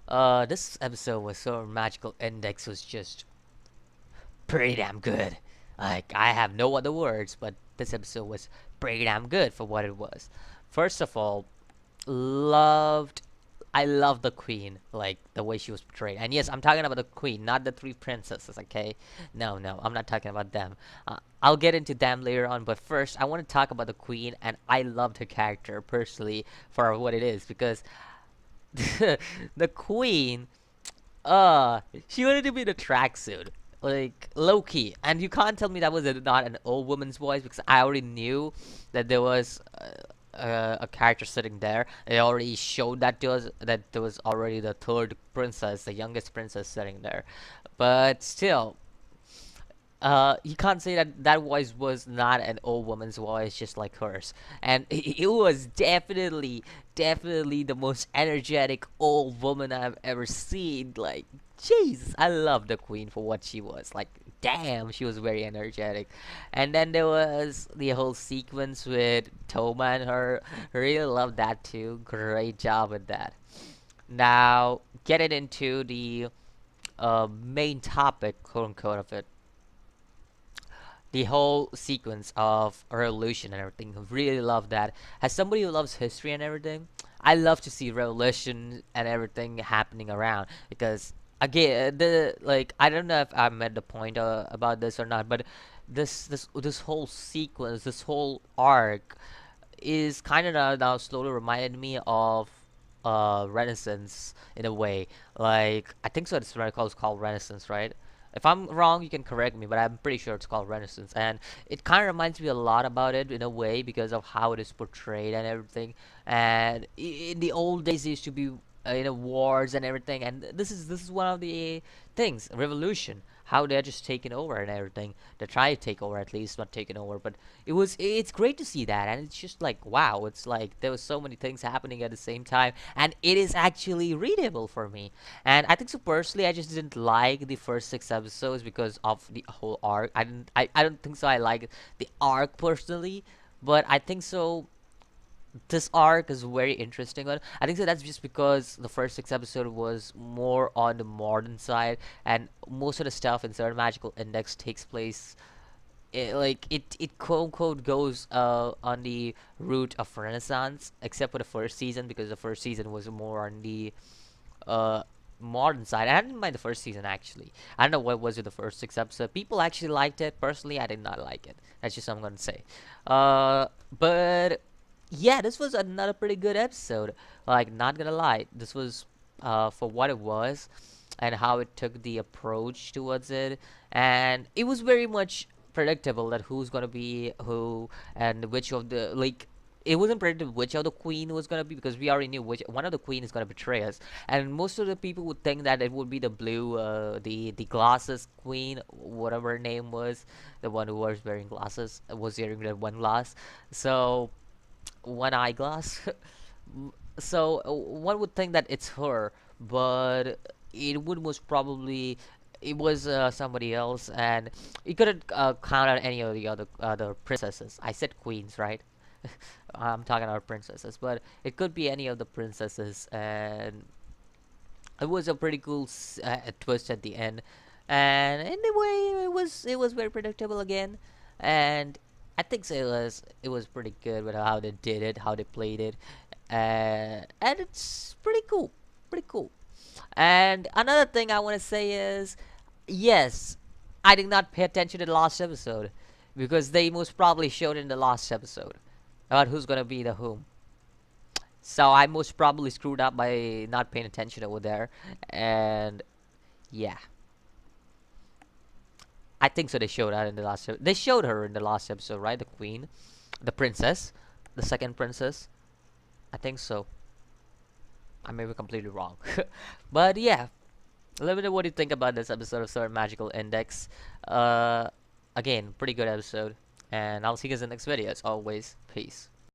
This episode was so magical. Index was just pretty damn good. Like I have no other words, but this episode was pretty damn good for what it was. First of all, loved I love the queen, like the way she was portrayed. And yes, I'm talking about the queen, not the three princesses, okay? No, no, I'm not talking about them. I'll get into them later on, but first, I want to talk about the queen, and I loved her character personally for what it is because the queen, she wanted to be in a tracksuit, like low key, and you can't tell me that was not an old woman's voice because I already knew that there was a character sitting there. They already showed that to us that there was already the third princess, the youngest princess sitting there, but still. You can't say that that voice was not an old woman's voice, just like hers, and it was definitely the most energetic old woman I've ever seen. Like, Jesus, I love the queen for what she was. Like, damn, she was very energetic. And then there was the whole sequence with Toma and her. I really love that too. Great job with that. Now, getting into the main topic, quote unquote, of it, the whole sequence of revolution and everything. Really love that. As somebody who loves history and everything, I love to see revolution and everything happening around because again, the like I don't know if I made the point about this or not, but this whole sequence, this whole arc is kind of now slowly reminded me of Renaissance in a way. Like I think so. It's called Renaissance, right? If I'm wrong, you can correct me, but I'm pretty sure it's called Renaissance, and it kind of reminds me a lot about it in a way because of how it is portrayed and everything. And in the old days, it used to be wars and everything, and this is one of the things, revolution, how they're just taking over and everything. They're trying to take over, at least not taking over, but it's great to see that, and it's just like wow, it's like there was so many things happening at the same time, and it is actually readable for me. And I think so personally, I just didn't like the first six episodes because of the whole arc. I don't think so. I like the arc personally, but I think so. This arc is very interesting one. I think so that's just because the first six episode was more on the modern side, and most of the stuff in Third Magical Index takes place it quote unquote goes on the route of Renaissance, except for the first season because the first season was more on the uh modern side. I didn't mind the first season actually. I don't know what was it the first six episodes. People actually liked it. Personally, I did not like it. That's just what I'm gonna say. But yeah, this was another pretty good episode. Like, not gonna lie, this was for what it was and how it took the approach towards it, and it was very much predictable that who's gonna be who and which of the like. It wasn't predictable which of the queen was gonna be because we already knew which one of the queen is gonna betray us, and most of the people would think that it would be the blue, the glasses queen, whatever her name was, the one who was wearing glasses, was wearing the one glass. So one eyeglass. So one would think that it's her, but it would most probably it was somebody else, and you couldn't count out any of the other princesses. I said queens, right? I'm talking about princesses, but it could be any of the princesses, and it was a pretty cool twist at the end. And in a way, it was very predictable again, and I think so it was pretty good with how they did it, how they played it, and it's pretty cool. And another thing I want to say is, yes, I did not pay attention to the last episode because they most probably showed in the last episode about who's gonna be the whom. So I most probably screwed up by not paying attention over there, and yeah, I think so. They showed that in the last. They showed her in the last episode, right? The queen, the princess, the second princess. I think so. I may be completely wrong, but yeah. Let me know what you think about this episode of Sword Magical Index. Uh, Again, pretty good episode, and I'll see you guys in the next video. As always, peace.